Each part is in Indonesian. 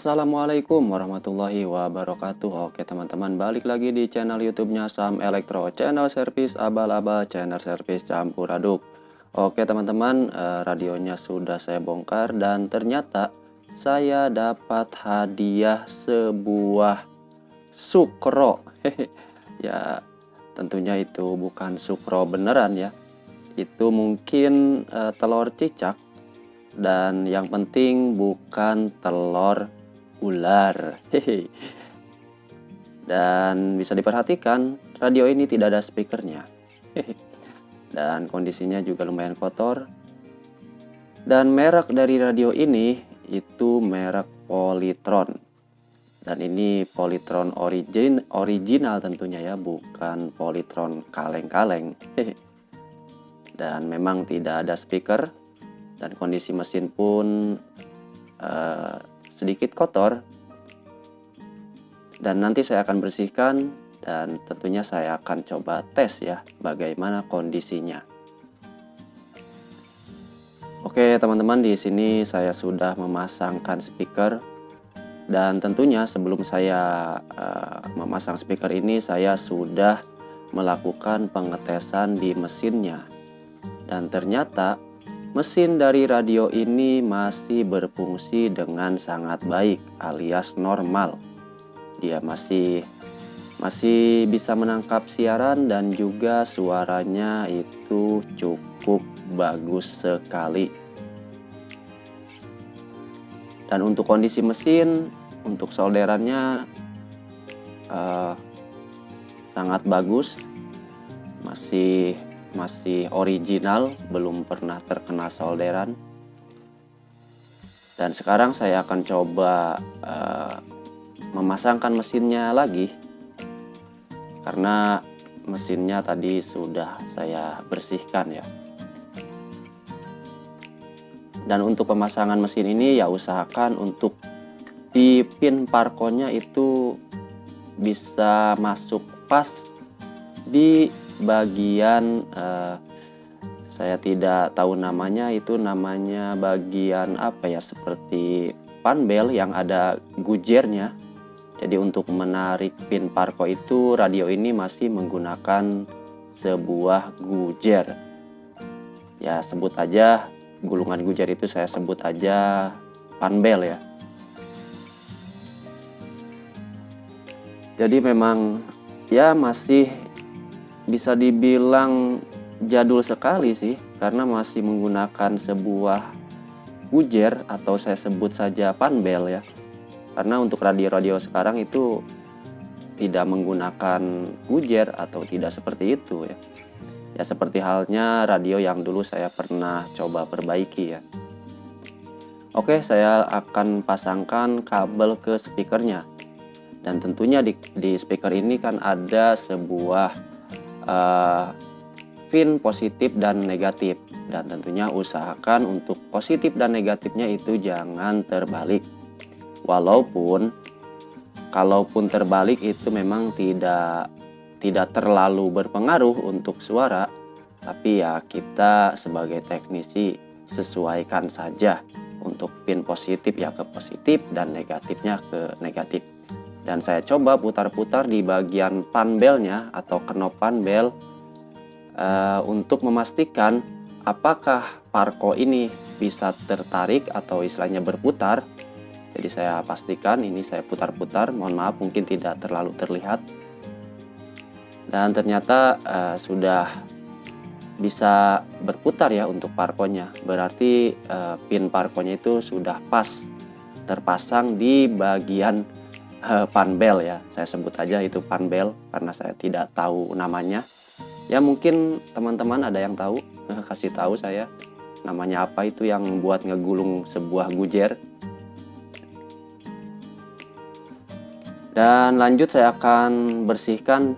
Assalamualaikum warahmatullahi wabarakatuh. Oke teman-teman, balik lagi di channel YouTube-nya Sam Elektro, channel servis abal-abal, channel servis campur aduk. Oke teman-teman, radionya sudah saya bongkar dan ternyata saya dapat hadiah sebuah sukro. Ya, tentunya itu bukan sukro beneran ya. Itu mungkin telur cicak. Dan yang penting bukan telur ular. Hehe. Dan bisa diperhatikan, radio ini tidak ada speakernya. Hehe. Dan kondisinya juga lumayan kotor. Dan merek dari radio ini itu merek Polytron. Dan ini Polytron original tentunya ya, bukan Polytron kaleng-kaleng. Hehe. Dan memang tidak ada speaker. Dan kondisi mesin pun sedikit kotor. Dan nanti saya akan bersihkan dan tentunya saya akan coba tes ya bagaimana kondisinya. Oke teman-teman, di sini saya sudah memasangkan speaker. Dan tentunya sebelum saya memasang speaker ini, saya sudah melakukan pengetesan di mesinnya. Dan ternyata mesin dari radio ini masih berfungsi dengan sangat baik alias normal. Dia masih bisa menangkap siaran dan juga suaranya itu cukup bagus sekali. Dan untuk kondisi mesin, untuk solderannya sangat bagus. Masih original, belum pernah terkena solderan. Dan sekarang saya akan coba memasangkan mesinnya lagi, karena mesinnya tadi sudah saya bersihkan ya. Dan untuk pemasangan mesin ini ya usahakan untuk di pin parkonya itu bisa masuk pas di bagian saya tidak tahu namanya, itu namanya bagian apa ya, seperti panbel yang ada gujernya. Jadi untuk menarik pin parko itu radio ini masih menggunakan sebuah gujer. Ya sebut aja gulungan gujer itu, saya sebut aja panbel ya. Jadi memang ya masih bisa dibilang jadul sekali sih, karena masih menggunakan sebuah gujer atau saya sebut saja panbel ya. Karena untuk radio-radio sekarang itu tidak menggunakan gujer atau tidak seperti itu ya. Ya seperti halnya radio yang dulu saya pernah coba perbaiki ya. Oke, saya akan pasangkan kabel ke speakernya. Dan tentunya di speaker ini kan ada sebuah pin positif dan negatif, dan tentunya usahakan untuk positif dan negatifnya itu jangan terbalik. Kalaupun terbalik itu memang tidak terlalu berpengaruh untuk suara, tapi ya kita sebagai teknisi sesuaikan saja, untuk pin positif ya ke positif dan negatifnya ke negatif. Dan saya coba putar-putar di bagian panbelnya atau knop panbel untuk memastikan apakah parko ini bisa tertarik atau istilahnya berputar. Jadi saya pastikan ini saya putar-putar, mohon maaf mungkin tidak terlalu terlihat. Dan ternyata sudah bisa berputar ya untuk parkonya. Berarti pin parkonya itu sudah pas terpasang di bagian panbel ya. Saya sebut aja itu panbel karena saya tidak tahu namanya. Ya mungkin teman-teman ada yang tahu, kasih tahu saya namanya apa itu yang buat ngegulung sebuah gujer. Dan lanjut saya akan bersihkan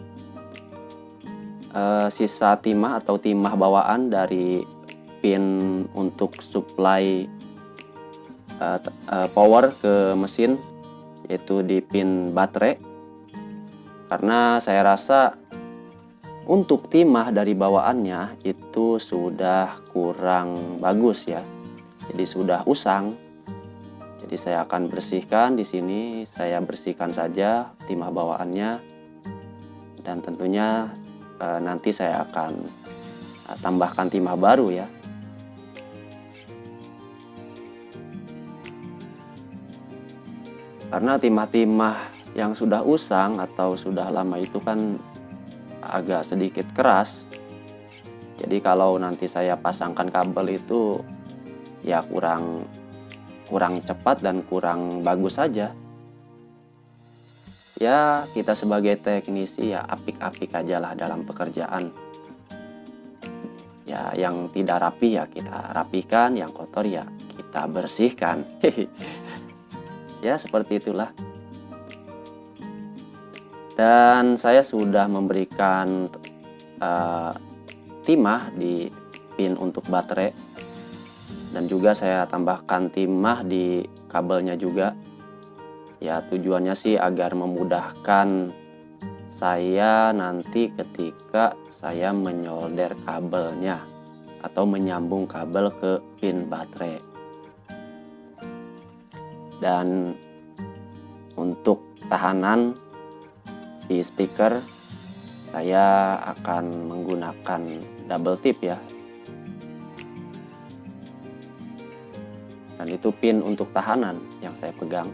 sisa timah atau timah bawaan dari pin untuk supply power ke mesin, yaitu di pin baterai. Karena saya rasa untuk timah dari bawaannya itu sudah kurang bagus ya, jadi sudah usang. Jadi saya akan bersihkan di sini, saya bersihkan saja timah bawaannya, dan tentunya nanti saya akan tambahkan timah baru ya. Karena timah-timah yang sudah usang atau sudah lama itu kan agak sedikit keras. Jadi kalau nanti saya pasangkan kabel itu ya kurang cepat dan kurang bagus saja. Ya, kita sebagai teknisi ya apik-apik aja lah dalam pekerjaan. Ya, yang tidak rapi ya kita rapikan, yang kotor ya kita bersihkan. Ya, seperti itulah. Dan saya sudah memberikan timah di pin untuk baterai, dan juga saya tambahkan timah di kabelnya juga. Ya, tujuannya sih agar memudahkan saya nanti ketika saya menyolder kabelnya atau menyambung kabel ke pin baterai. Dan untuk tahanan di speaker saya akan menggunakan double tip ya. Dan itu pin untuk tahanan yang saya pegang,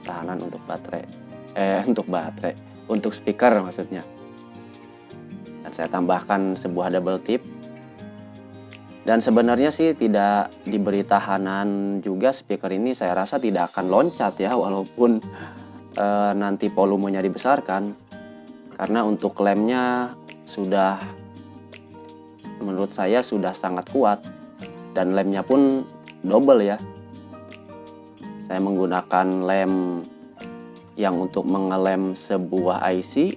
tahanan untuk baterai, untuk speaker maksudnya. Dan saya tambahkan sebuah double tip. Dan sebenarnya sih tidak diberi tahanan juga, speaker ini saya rasa tidak akan loncat ya, walaupun nanti volumenya dibesarkan. Karena untuk lemnya sudah, menurut saya sudah sangat kuat, dan lemnya pun double ya. Saya menggunakan lem yang untuk mengelem sebuah IC,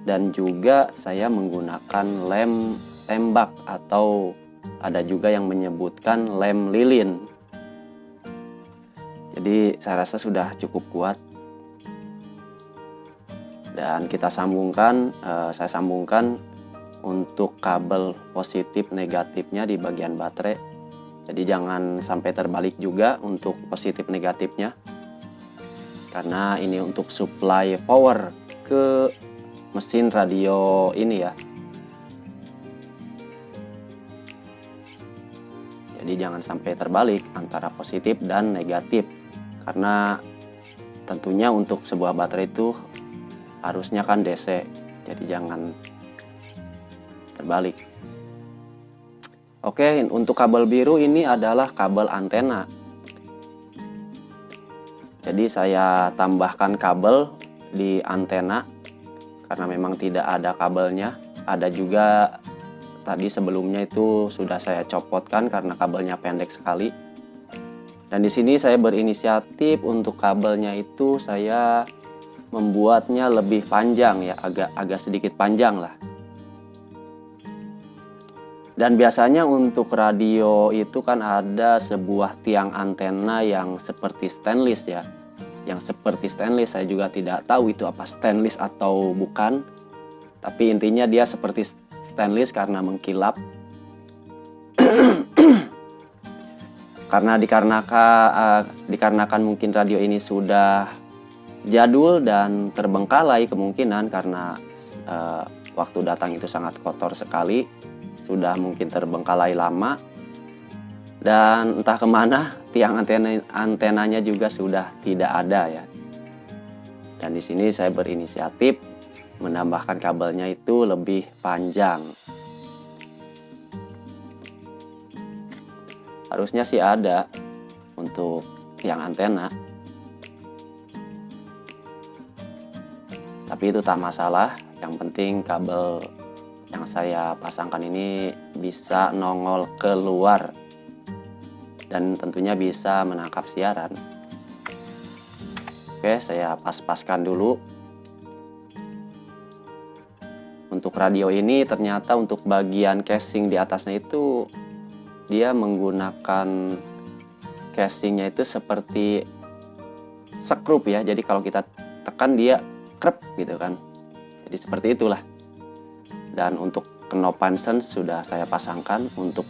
dan juga saya menggunakan lem tembak atau ada juga yang menyebutkan lem lilin. Jadi saya rasa sudah cukup kuat. Dan kita sambungkan, saya sambungkan untuk kabel positif negatifnya di bagian baterai. Jadi jangan sampai terbalik juga untuk positif negatifnya, karena ini untuk supply power ke mesin radio ini ya. Jadi jangan sampai terbalik antara positif dan negatif, karena tentunya untuk sebuah baterai itu harusnya kan DC, jadi jangan terbalik. Oke, untuk kabel biru ini adalah kabel antena. Jadi saya tambahkan kabel di antena karena memang tidak ada kabelnya. Ada juga tadi sebelumnya itu sudah saya copotkan karena kabelnya pendek sekali. Dan di sini saya berinisiatif untuk kabelnya itu saya membuatnya lebih panjang ya, agak sedikit panjang lah. Dan biasanya untuk radio itu kan ada sebuah tiang antena yang seperti stainless ya. Yang seperti stainless, saya juga tidak tahu itu apa stainless atau bukan. Tapi intinya dia seperti stainless karena mengkilap. Karena dikarenakan mungkin radio ini sudah jadul dan terbengkalai kemungkinan karena waktu datang itu sangat kotor sekali, sudah mungkin terbengkalai lama, dan entah kemana tiang antenanya juga sudah tidak ada ya. Dan di sini saya berinisiatif menambahkan kabelnya itu lebih panjang. Harusnya sih ada untuk tiang antena, tapi itu tak masalah. Yang penting kabel yang saya pasangkan ini bisa nongol keluar dan tentunya bisa menangkap siaran. Oke, saya pas-paskan dulu. Untuk radio ini ternyata untuk bagian casing di atasnya itu dia menggunakan casingnya itu seperti sekrup ya. Jadi kalau kita tekan dia krep gitu kan. Jadi seperti itulah. Dan untuk knob sense sudah saya pasangkan untuk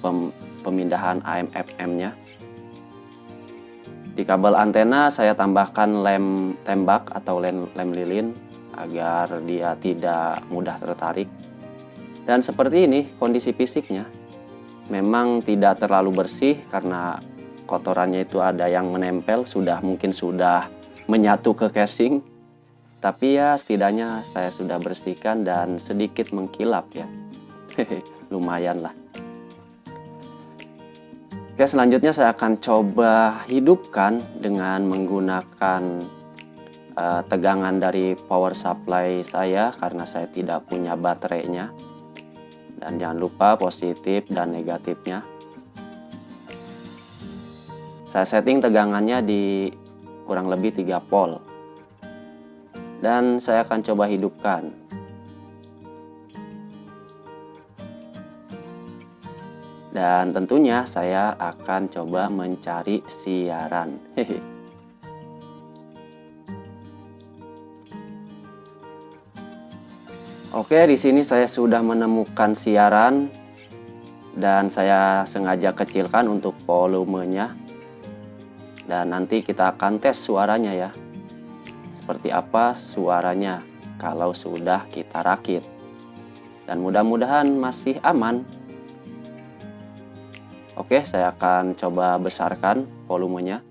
pemindahan AM/FM-nya. Di kabel antena saya tambahkan lem tembak atau lem lilin agar dia tidak mudah tertarik. Dan seperti ini kondisi fisiknya. Memang tidak terlalu bersih karena kotorannya itu ada yang menempel, mungkin sudah menyatu ke casing. Tapi ya setidaknya saya sudah bersihkan dan sedikit mengkilap ya. Lumayan lah. Oke, selanjutnya saya akan coba hidupkan dengan menggunakan tegangan dari power supply saya karena saya tidak punya baterainya. Dan jangan lupa positif dan negatifnya. Saya setting tegangannya di kurang lebih 3 volt. Dan saya akan coba hidupkan. Dan tentunya saya akan coba mencari siaran. Oke, di sini saya sudah menemukan siaran dan saya sengaja kecilkan untuk volumenya. Dan nanti kita akan tes suaranya ya. Seperti apa suaranya kalau sudah kita rakit. Dan mudah-mudahan masih aman. Oke, saya akan coba besarkan volumenya.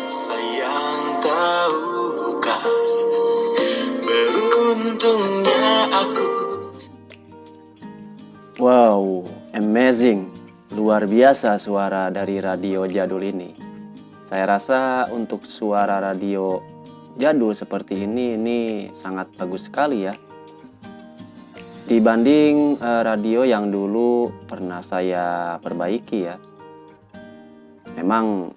Sayang, tahukah beruntungnya aku. Wow, amazing. Luar biasa suara dari radio jadul ini. Saya rasa untuk suara radio jadul seperti ini sangat bagus sekali ya. Dibanding radio yang dulu pernah saya perbaiki ya. Memang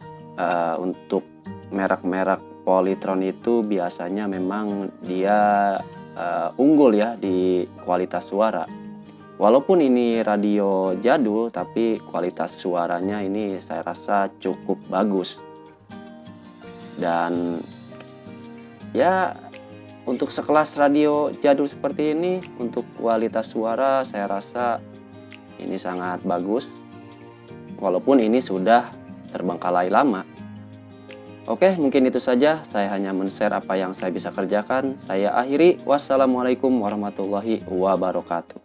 untuk merek-merek Polytron itu biasanya memang dia unggul ya di kualitas suara. Walaupun ini radio jadul, tapi kualitas suaranya ini saya rasa cukup bagus. Dan ya untuk sekelas radio jadul seperti ini, untuk kualitas suara saya rasa ini sangat bagus. Walaupun ini sudah terbengkalai lama. Oke, mungkin itu saja. Saya hanya men-share apa yang saya bisa kerjakan. Saya akhiri. Wassalamualaikum warahmatullahi wabarakatuh.